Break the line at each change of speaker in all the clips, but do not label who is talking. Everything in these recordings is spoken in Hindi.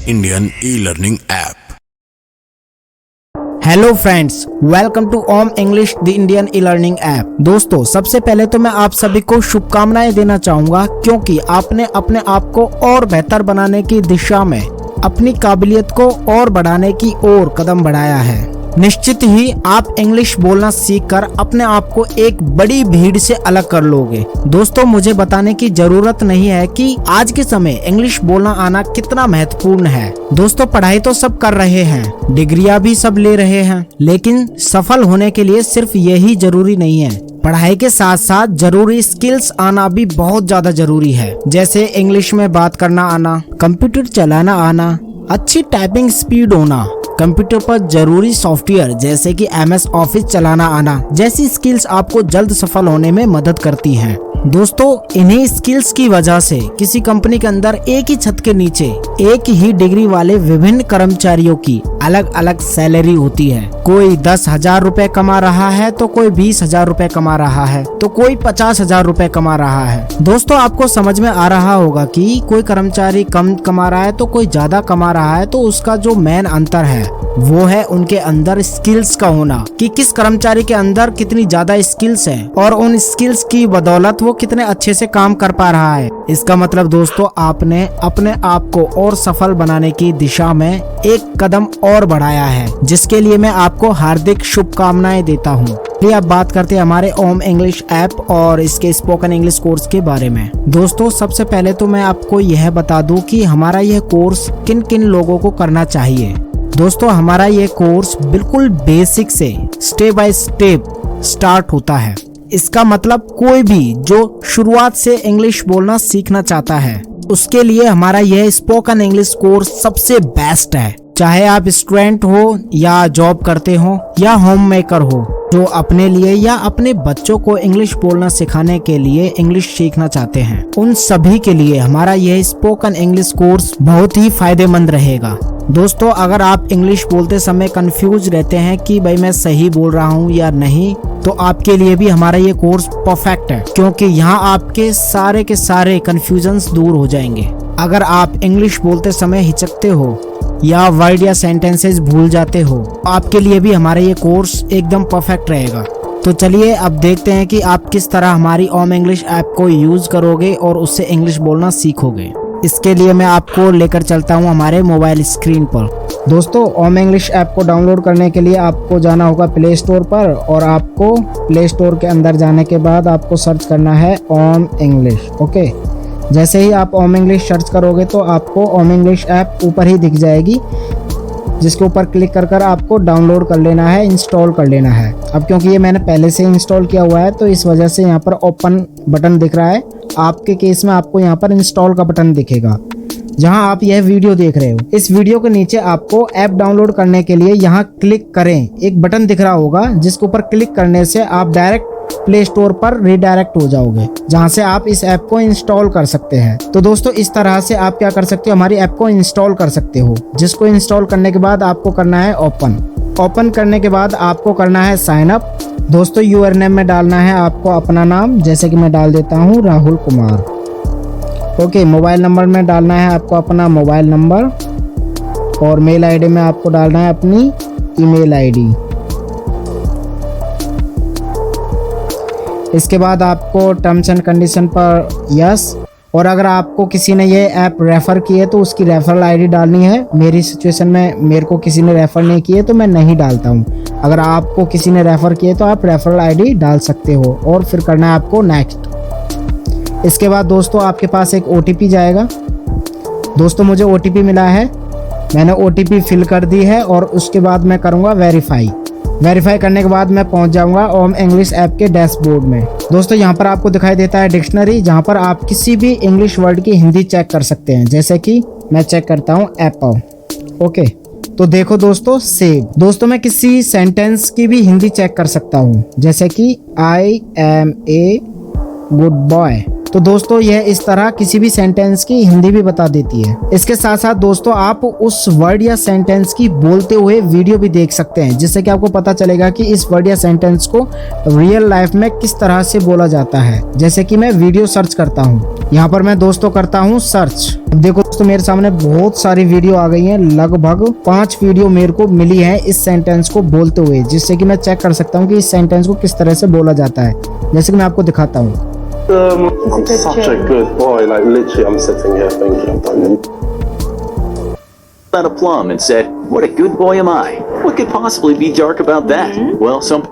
Indian e learning app.
Hello friends, welcome to Om English the Indian e learning app. दोस्तों, सबसे पहले तो मैं आप सभी को शुभकामनाएं देना चाहूंगा क्योंकि आपने अपने आप को और बेहतर बनाने की दिशा में अपनी काबिलियत को और बढ़ाने की ओर कदम बढ़ाया है। निश्चित ही आप इंग्लिश बोलना सीखकर अपने आप को एक बड़ी भीड़ से अलग कर लोगे। दोस्तों, मुझे बताने की जरूरत नहीं है कि आज के समय इंग्लिश बोलना आना कितना महत्वपूर्ण है। दोस्तों, पढ़ाई तो सब कर रहे हैं, डिग्रियां भी सब ले रहे हैं, लेकिन सफल होने के लिए सिर्फ यही जरूरी नहीं है। पढ़ाई के साथ साथ जरूरी स्किल्स आना भी बहुत ज्यादा जरूरी है, जैसे इंग्लिश में बात करना आना, कंप्यूटर चलाना आना, अच्छी टाइपिंग स्पीड होना, कंप्यूटर पर जरूरी सॉफ्टवेयर जैसे कि MS ऑफिस चलाना आना जैसी स्किल्स आपको जल्द सफल होने में मदद करती हैं। दोस्तों, इन्हीं स्किल्स की वजह से किसी कंपनी के अंदर एक ही छत के नीचे एक ही डिग्री वाले विभिन्न कर्मचारियों की अलग अलग सैलरी होती है। कोई 10,000 रुपए कमा रहा है तो कोई 20,000 रुपए कमा रहा है तो कोई 50,000 रुपए कमा रहा है। दोस्तों, आपको समझ में आ रहा होगा कि कोई कर्मचारी कम कमा रहा है तो कोई ज्यादा कमा रहा है, तो उसका जो मेन अंतर है वो है उनके अंदर स्किल्स का होना, कि किस कर्मचारी के अंदर कितनी ज्यादा स्किल्स है और उन स्किल्स की बदौलत वो कितने अच्छे से काम कर पा रहा है। इसका मतलब दोस्तों, आपने अपने आप को और सफल बनाने की दिशा में एक कदम और बढ़ाया है, जिसके लिए मैं आपको हार्दिक शुभकामनाएं देता हूँ। अब बात करते हैं हमारे ओम इंग्लिश ऐप और इसके स्पोकन इंग्लिश कोर्स के बारे में। दोस्तों, सबसे पहले तो मैं आपको यह बता दूं कि हमारा यह कोर्स किन किन लोगों को करना चाहिए। दोस्तों, हमारा ये कोर्स बिल्कुल बेसिक से स्टेप बाय स्टेप स्टार्ट होता है। इसका मतलब कोई भी जो शुरुआत से इंग्लिश बोलना सीखना चाहता है उसके लिए हमारा यह स्पोकन इंग्लिश कोर्स सबसे बेस्ट है। चाहे आप स्टूडेंट हो या जॉब करते हो या होम मेकर हो, जो अपने लिए या अपने बच्चों को इंग्लिश बोलना सिखाने के लिए इंग्लिश सीखना चाहते हैं, उन सभी के लिए हमारा यह स्पोकन इंग्लिश कोर्स बहुत ही फायदेमंद रहेगा। दोस्तों, अगर आप इंग्लिश बोलते समय कंफ्यूज रहते हैं कि भाई मैं सही बोल रहा हूँ या नहीं, तो आपके लिए भी हमारा ये कोर्स परफेक्ट है, क्योंकि यहाँ आपके सारे के सारे कंफ्यूजन्स दूर हो जाएंगे। अगर आप इंग्लिश बोलते समय हिचकते हो या वर्ड या सेंटेंसेस भूल जाते हो, आपके लिए भी हमारा ये कोर्स एकदम परफेक्ट रहेगा। तो चलिए अब देखते हैं कि आप किस तरह हमारी ओम इंग्लिश ऐप को यूज करोगे और उससे इंग्लिश बोलना सीखोगे। इसके लिए मैं आपको लेकर चलता हूं हमारे मोबाइल स्क्रीन पर। दोस्तों, ओम इंग्लिश ऐप को डाउनलोड करने के लिए आपको जाना होगा प्ले स्टोर पर, और आपको प्ले स्टोर के अंदर जाने के बाद आपको सर्च करना है ओम इंग्लिश। ओके, जैसे ही आप ओम इंग्लिश सर्च करोगे तो आपको ओम इंग्लिश ऐप ऊपर ही दिख जाएगी, जिसके ऊपर क्लिक कर कर आपको डाउनलोड कर लेना है, इंस्टॉल कर लेना है। अब क्योंकि ये मैंने पहले से इंस्टॉल किया हुआ है तो इस वजह से यहाँ पर ओपन बटन दिख रहा है। आपके केस में आपको यहाँ पर इंस्टॉल का बटन दिखेगा जहाँ आप यह वीडियो देख रहे हो। इस वीडियो के नीचे आपको ऐप डाउनलोड करने के लिए यहाँ क्लिक करें, एक बटन दिख रहा होगा जिसके ऊपर क्लिक करने से आप डायरेक्ट प्ले स्टोर पर रिडायरेक्ट हो जाओगे, जहां से आप इस ऐप को इंस्टॉल कर सकते हैं। तो दोस्तों, इस तरह से आप क्या कर सकते हो, हमारी ऐप को इंस्टॉल कर सकते हो, जिसको इंस्टॉल करने के बाद आपको करना है ओपन करने के बाद आपको करना है साइन अप। दोस्तों, यूजर नेम में डालना है आपको अपना नाम, जैसे कि मैं डाल देता हूँ Rahul Kumar. Okay, mobile number में डालना है आपको अपना मोबाइल नंबर, और मेल आईडी में आपको डालना है अपनी ईमेल आईडी। इसके बाद आपको टर्म्स एंड कंडीशन पर यस, और अगर आपको किसी ने ये ऐप रेफ़र की है तो उसकी रेफरल आईडी डालनी है। मेरी सिचुएशन में मेरे को किसी ने रेफ़र नहीं किए तो मैं नहीं डालता हूँ। अगर आपको किसी ने रेफ़र किए तो आप रेफरल आईडी डाल सकते हो, और फिर करना है आपको नेक्स्ट। इसके बाद दोस्तों, आपके पास एक OTP जाएगा। दोस्तों, मुझे OTP मिला है, मैंने OTP फिल कर दी है, और उसके बाद मैं करूँगा वेरीफाई करने के बाद मैं पहुंच जाऊंगा ओम इंग्लिश ऐप के डैशबोर्ड में। दोस्तों, यहाँ पर आपको दिखाई देता है डिक्शनरी, जहाँ पर आप किसी भी इंग्लिश वर्ड की हिंदी चेक कर सकते हैं, जैसे कि मैं चेक करता हूँ एप्पल। ओके, तो देखो दोस्तों, सेव। दोस्तों, मैं किसी सेंटेंस की भी हिंदी चेक कर सकता हूँ, जैसे कि I am a good boy. तो दोस्तों यह इस तरह किसी भी सेंटेंस की हिंदी भी बता देती है। इसके साथ साथ दोस्तों आप उस वर्ड या सेंटेंस की बोलते हुए वीडियो भी देख सकते हैं, जिससे कि आपको पता चलेगा कि इस वर्ड या सेंटेंस को रियल लाइफ में किस तरह से बोला जाता है। जैसे कि मैं वीडियो सर्च करता हूँ, यहाँ पर मैं दोस्तों करता हूँ सर्च। देखो दोस्तों मेरे सामने बहुत सारी वीडियो आ गई हैं, लगभग 5 वीडियो मेरे को मिली है इस सेंटेंस को बोलते हुए, जिससे कि मैं चेक कर सकता हूँ कि इस सेंटेंस को किस तरह से बोला जाता है। जैसे कि मैं आपको दिखाता हूँ।
I'm such a good boy. Like literally, I'm sitting here thinking.
At a plum and said, "What a good boy am I? What could possibly be dark about that?" Well, some.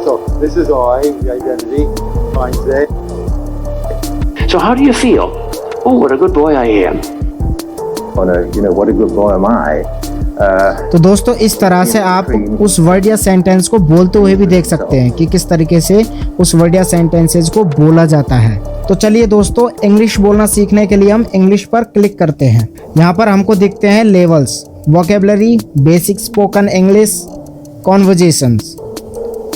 So this is I, the identity. Mine's it.
So how do you feel? Oh, what a good boy I am.
What a good boy am I?
तो दोस्तों इस तरह से आप उस वर्ड या सेंटेंस को बोलते हुए भी देख सकते हैं कि किस तरीके से उस वर्ड या सेंटेंसेस को बोला जाता है। तो चलिए दोस्तों इंग्लिश बोलना सीखने के लिए हम इंग्लिश पर क्लिक करते हैं। यहाँ पर हमको दिखते हैं levels, vocabulary, basic spoken English, conversations.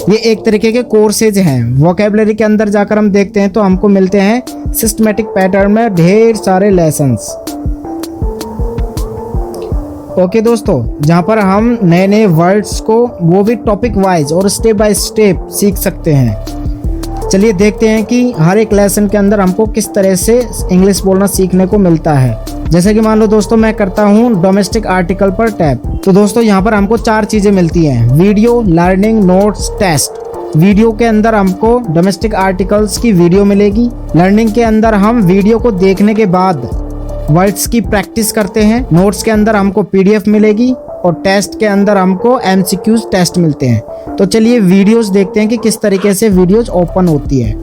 ये एक तरीके के कोर्सेज हैं। वोकेबलरी के अंदर जाकर हम देखते हैं तो हमको मिलते हैं सिस्टमेटिक पैटर्न में ढेर सारे लेसन्स। ओके दोस्तों, जहाँ पर हम नए नए वर्ड्स को वो भी टॉपिक वाइज और स्टेप बाय स्टेप सीख सकते हैं। चलिए देखते हैं कि हर एक लेसन के अंदर हमको किस तरह से इंग्लिश बोलना सीखने को मिलता है। जैसे कि मान लो दोस्तों मैं करता हूँ डोमेस्टिक आर्टिकल पर टैप। तो दोस्तों यहाँ पर हमको 4 चीज़ें मिलती हैं, video, learning, notes, test. Video के अंदर हमको डोमेस्टिक आर्टिकल्स की वीडियो मिलेगी। लर्निंग के अंदर हम वीडियो को देखने के बाद वर्ड्स की प्रैक्टिस करते हैं। नोट्स के अंदर हमको पीडीएफ मिलेगी और टेस्ट के अंदर हमको एमसीक्यूज टेस्ट मिलते हैं। तो चलिए वीडियोस देखते हैं कि किस तरीके से वीडियोस ओपन होती है।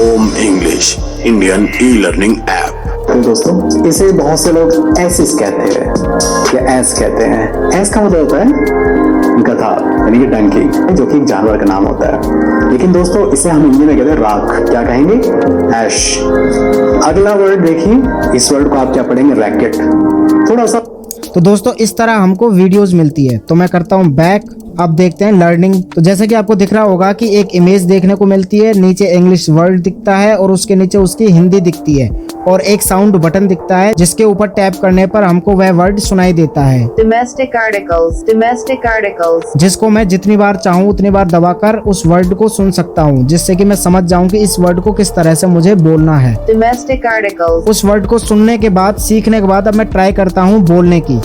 Om English Indian e learning app.
तो दोस्तों इसे बहुत से लोग एसिस कहते हैं या एस कहते हैं। एस का मतलब होता है गधा यानी कि डंकी, जो कि एक जानवर का नाम होता है। लेकिन दोस्तों इसे हम हिंदी में कहते हैं राख। क्या कहेंगे? ऐश। अगला वर्ड देखिए, इस वर्ड को आप क्या पढ़ेंगे? रैकेट। थोड़ा सा
तो दोस्तों इस तरह हमको वीडियोस मिलती है। तो मैं करता हूँ बैक। अब देखते हैं लर्निंग। तो जैसे कि आपको दिख रहा होगा कि एक इमेज देखने को मिलती है, नीचे इंग्लिश वर्ड दिखता है और उसके नीचे उसकी हिंदी दिखती है और एक साउंड बटन दिखता है जिसके ऊपर टैप करने पर हमको वह वर्ड सुनाई देता है।
Domestic articles.
जिसको मैं जितनी बार चाहूँ उतनी बार दबाकर उस वर्ड को सुन सकता हूँ, जिससे कि मैं समझ जाऊँ कि इस वर्ड को किस तरह से मुझे बोलना है।
Domestic articles.
उस वर्ड को सुनने के बाद, सीखने के बाद अब मैं ट्राई करता हूँ बोलने की।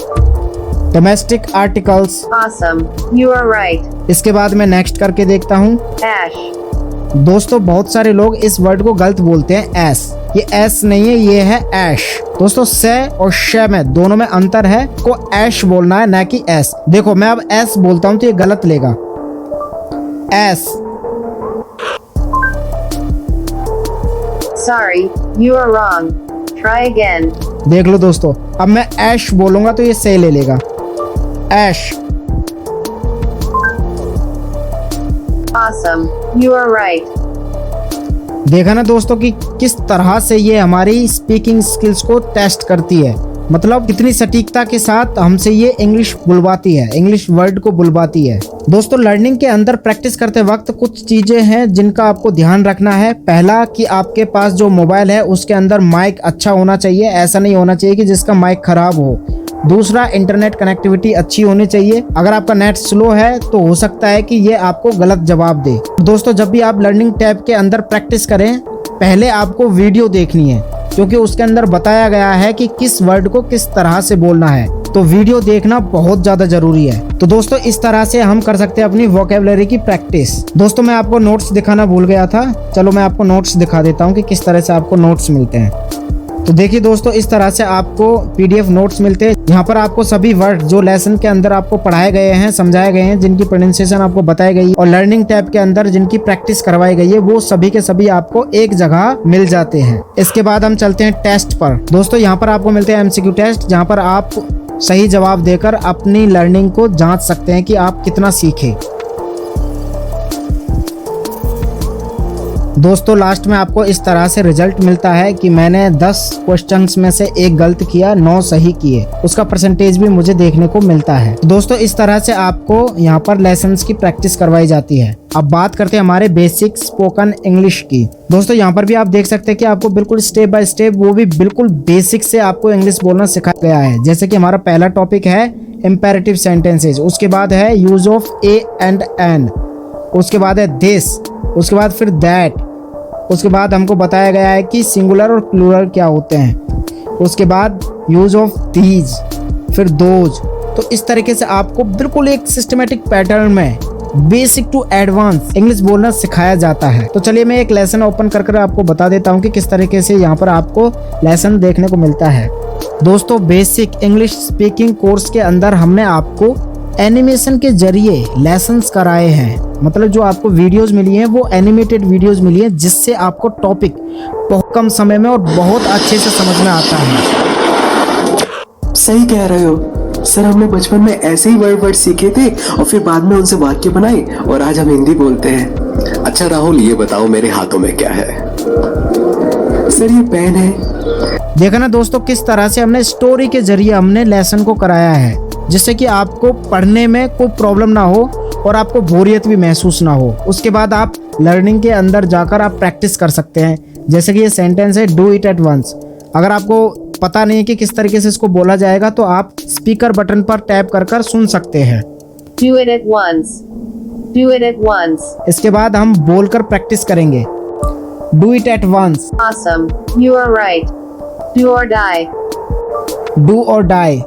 Domestic articles.
Awesome. You are right.
इसके बाद मैं नेक्स्ट करके देखता हूँ।
Ash.
दोस्तों बहुत सारे लोग इस वर्ड को गलत बोलते हैं, एस। ये एस नहीं है, ये है ऐश। दोस्तों से और श में दोनों में अंतर है, को ऐश बोलना है ना कि एस। देखो मैं अब एस बोलता हूँ तो ये गलत लेगा, S.
Sorry, you are wrong. Try again.
देख लो दोस्तों, अब मैं ऐश बोलूंगा तो ये सही ले लेगा, ऐश।
Awesome. You are right.
देखा ना दोस्तों कि किस तरह से ये हमारी स्पीकिंग स्किल्स को टेस्ट करती है। मतलब कितनी सटीकता के साथ हमसे ये इंग्लिश बुलवाती है, इंग्लिश वर्ड को बुलवाती है। दोस्तों लर्निंग के अंदर प्रैक्टिस करते वक्त कुछ चीजें हैं जिनका आपको ध्यान रखना है। पहला कि आपके पास जो मोबाइल है उसके अंदर माइक अच्छा होना चाहिए, ऐसा नहीं होना चाहिए कि जिसका माइक खराब हो। दूसरा, इंटरनेट कनेक्टिविटी अच्छी होनी चाहिए। अगर आपका नेट स्लो है तो हो सकता है कि ये आपको गलत जवाब दे। दोस्तों जब भी आप लर्निंग टैब के अंदर प्रैक्टिस करें, पहले आपको वीडियो देखनी है, क्योंकि उसके अंदर बताया गया है कि किस वर्ड को किस तरह से बोलना है। तो वीडियो देखना बहुत ज्यादा जरूरी है। तो दोस्तों इस तरह से हम कर सकते हैं अपनी वोकेबलरी की प्रैक्टिस। दोस्तों मैं आपको नोट्स दिखाना भूल गया था, चलो मैं आपको नोट्स दिखा देता हूँ कि किस तरह से आपको नोट्स मिलते हैं। तो देखिए दोस्तों इस तरह से आपको पीडीएफ नोट्स मिलते हैं। यहाँ पर आपको सभी वर्ड जो लेसन के अंदर आपको पढ़ाए गए हैं, समझाए गए हैं, जिनकी प्रोनाउंसिएशन आपको बताई गई और लर्निंग टैब के अंदर जिनकी प्रैक्टिस करवाई गई है, वो सभी के सभी आपको एक जगह मिल जाते हैं। इसके बाद हम चलते हैं टेस्ट पर। दोस्तों यहाँ पर आपको मिलते हैं एमसीक्यू टेस्ट, जहाँ पर आप सही जवाब देकर अपनी लर्निंग को जांच सकते हैं कि आप कितना सीखे। दोस्तों लास्ट में आपको इस तरह से रिजल्ट मिलता है कि मैंने 10 क्वेश्चंस में से एक गलत किया, 9 सही किए, उसका परसेंटेज भी मुझे देखने को मिलता है। दोस्तों इस तरह से आपको यहाँ पर लेसन्स की प्रैक्टिस करवाई जाती है। अब बात करते हैं हमारे बेसिक स्पोकन इंग्लिश की। दोस्तों यहाँ पर भी आप देख सकते हैं कि आपको बिल्कुल स्टेप बाय स्टेप, वो भी बिल्कुल बेसिक से आपको इंग्लिश बोलना सिखाया गया है। जैसे कि हमारा पहला टॉपिक है इम्पेरेटिव सेंटेंसेज, उसके बाद है use of a and an, उसके बाद है दिस, उसके बाद फिर दैट, उसके बाद हमको बताया गया है कि सिंगुलर और प्लूरल क्या होते हैं, उसके बाद यूज ऑफ दीज, फिर दोज। तो इस तरीके से आपको बिल्कुल एक सिस्टमेटिक पैटर्न में बेसिक टू एडवांस इंग्लिश बोलना सिखाया जाता है। तो चलिए मैं एक लेसन ओपन कर आपको बता देता हूँ कि किस तरीके से यहाँ पर आपको लेसन देखने को मिलता है। दोस्तों बेसिक इंग्लिश स्पीकिंग कोर्स के अंदर हमने आपको एनिमेशन के जरिए लेसन्स कराए हैं। मतलब जो आपको वीडियोस मिली हैं वो एनिमेटेड वीडियोस मिली हैं, जिससे आपको टॉपिक बहुत कम समय में और बहुत अच्छे से समझ में आता है।
सही कह रहे हो सर, हमने बचपन में ऐसे ही वर्ड सीखे थे और फिर बाद में उनसे वाक्य बनाए और आज हम हिंदी बोलते हैं।
अच्छा राहुल, ये बताओ मेरे हाथों में क्या है?
सर ये पेन है।
देखा ना दोस्तों, किस तरह से हमने स्टोरी के जरिए हमने लेसन को कराया है, जिससे कि आपको पढ़ने में कोई प्रॉब्लम ना हो और आपको बोरियत भी महसूस ना हो। उसके बाद आप लर्निंग के अंदर जाकर आप प्रैक्टिस कर सकते हैं। जैसे कि ये सेंटेंस है डू इट एट वंस। अगर आपको पता नहीं है कि किस तरीके से इसको बोला जाएगा तो आप स्पीकर बटन पर टैप कर सुन सकते हैं।
Do it at once. Do it at once.
इसके बाद हम बोलकर प्रैक्टिस करेंगे। Do it at once,
Awesome. You are right. Do or die.
Do और die.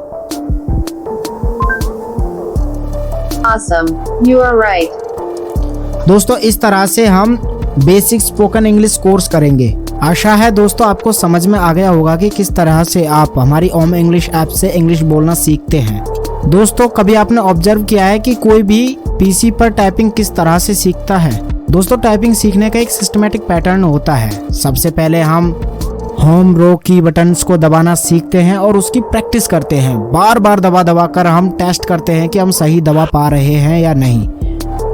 Awesome. You are right.
दोस्तों इस तरह से हम बेसिक स्पोकन इंग्लिश कोर्स करेंगे। आशा है दोस्तों आपको समझ में आ गया होगा कि किस तरह से आप हमारी ओम इंग्लिश ऐप से इंग्लिश बोलना सीखते हैं। दोस्तों कभी आपने ऑब्जर्व किया है कि कोई भी पीसी पर टाइपिंग किस तरह से सीखता है? दोस्तों टाइपिंग सीखने का एक सिस्टमेटिक पैटर्न होता है। सबसे पहले हम होम रो की बटन्स को दबाना सीखते हैं और उसकी प्रैक्टिस करते हैं। बार बार दबा कर हम टेस्ट करते हैं कि हम सही दबा पा रहे हैं या नहीं।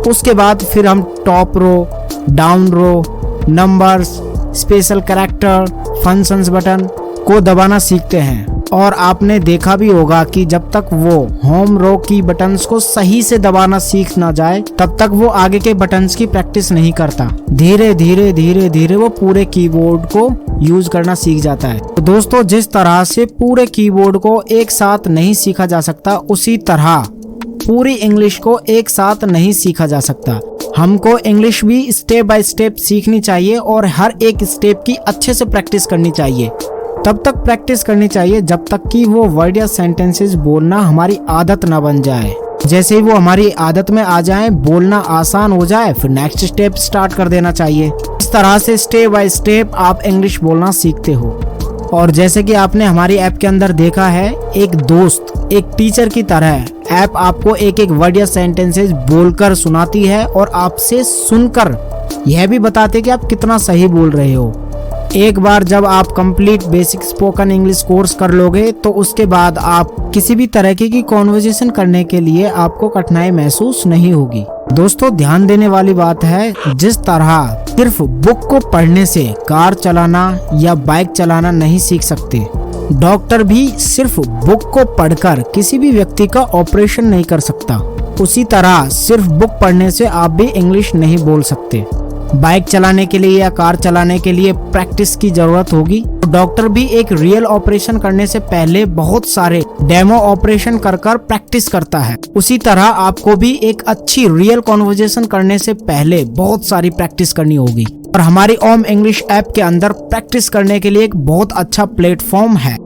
उसके बाद फिर हम top row, down row, numbers, special character, functions button को दबाना सीखते हैं। और आपने देखा भी होगा कि जब तक वो होम रो की बटन्स को सही से दबाना सीख ना जाए तब तक वो आगे के बटन्स की प्रैक्टिस नहीं करता। धीरे धीरे वो पूरे कीबोर्ड को यूज करना सीख जाता है। तो दोस्तों जिस तरह से पूरे कीबोर्ड को एक साथ नहीं सीखा जा सकता, उसी तरह पूरी इंग्लिश को एक साथ नहीं सीखा जा सकता। हमको इंग्लिश भी स्टेप बाय स्टेप सीखनी चाहिए और हर एक स्टेप की अच्छे से प्रैक्टिस करनी चाहिए। तब तक प्रैक्टिस करनी चाहिए जब तक कि वो वर्ड या सेंटेंसेस बोलना हमारी आदत ना बन जाए। जैसे ही वो हमारी आदत में आ जाए, बोलना आसान हो जाए, फिर नेक्स्ट स्टेप स्टार्ट कर देना चाहिए। इस तरह से स्टेप बाय स्टेप आप इंग्लिश बोलना सीखते हो। और जैसे कि आपने हमारी ऐप के अंदर देखा है, एक दोस्त एक टीचर की तरह ऐप आपको एक एक वर्ड या सेंटेंसेस बोलकर सुनाती है और आपसे सुनकर यह भी बताते कि आप कितना सही बोल रहे हो। एक बार जब आप complete basic spoken English course कर लोगे तो उसके बाद आप किसी भी तरह की कॉन्वर्सेशन करने के लिए आपको कठिनाई महसूस नहीं होगी। दोस्तों ध्यान देने वाली बात है, जिस तरह सिर्फ बुक को पढ़ने से कार चलाना या बाइक चलाना नहीं सीख सकते, डॉक्टर भी सिर्फ बुक को पढ़कर किसी भी व्यक्ति का ऑपरेशन नहीं कर सकता, उसी तरह सिर्फ बुक पढ़ने से आप भी इंग्लिश नहीं बोल सकते। बाइक चलाने के लिए या कार चलाने के लिए प्रैक्टिस की जरूरत होगी। डॉक्टर भी एक रियल ऑपरेशन करने से पहले बहुत सारे डेमो ऑपरेशन कर प्रैक्टिस करता है। उसी तरह आपको भी एक अच्छी रियल कॉन्वर्सेशन करने से पहले बहुत सारी प्रैक्टिस करनी होगी। और हमारी ओम इंग्लिश ऐप के अंदर प्रैक्टिस करने के लिए एक बहुत अच्छा प्लेटफॉर्म है,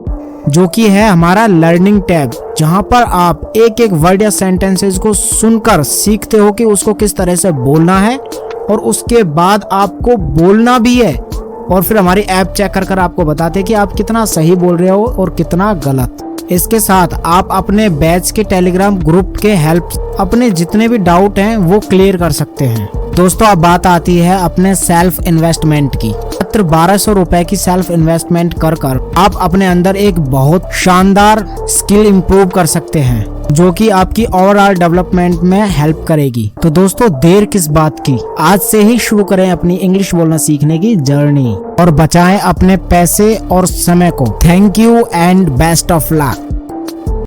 जो कि है हमारा लर्निंग टैब, जहां पर आप एक एक वर्ड या सेंटेंसेस को सुनकर सीखते हो कि उसको किस तरह से बोलना है और उसके बाद आपको बोलना भी है। और फिर हमारी ऐप चेक कर आपको बताते हैं कि आप कितना सही बोल रहे हो और कितना गलत। इसके साथ आप अपने बैच के टेलीग्राम ग्रुप के हेल्प अपने जितने भी डाउट हैं वो क्लियर कर सकते हैं। दोस्तों अब बात आती है अपने सेल्फ इन्वेस्टमेंट की। मात्र 1200 रुपए की सेल्फ इन्वेस्टमेंट कर आप अपने अंदर एक बहुत शानदार स्किल इंप्रूव कर सकते हैं। जो कि आपकी ओवरऑल डेवलपमेंट में हेल्प करेगी। तो दोस्तों देर किस बात की, आज से ही शुरू करें अपनी इंग्लिश बोलना सीखने की जर्नी और बचाएं अपने पैसे और समय को। Thank you and best of luck.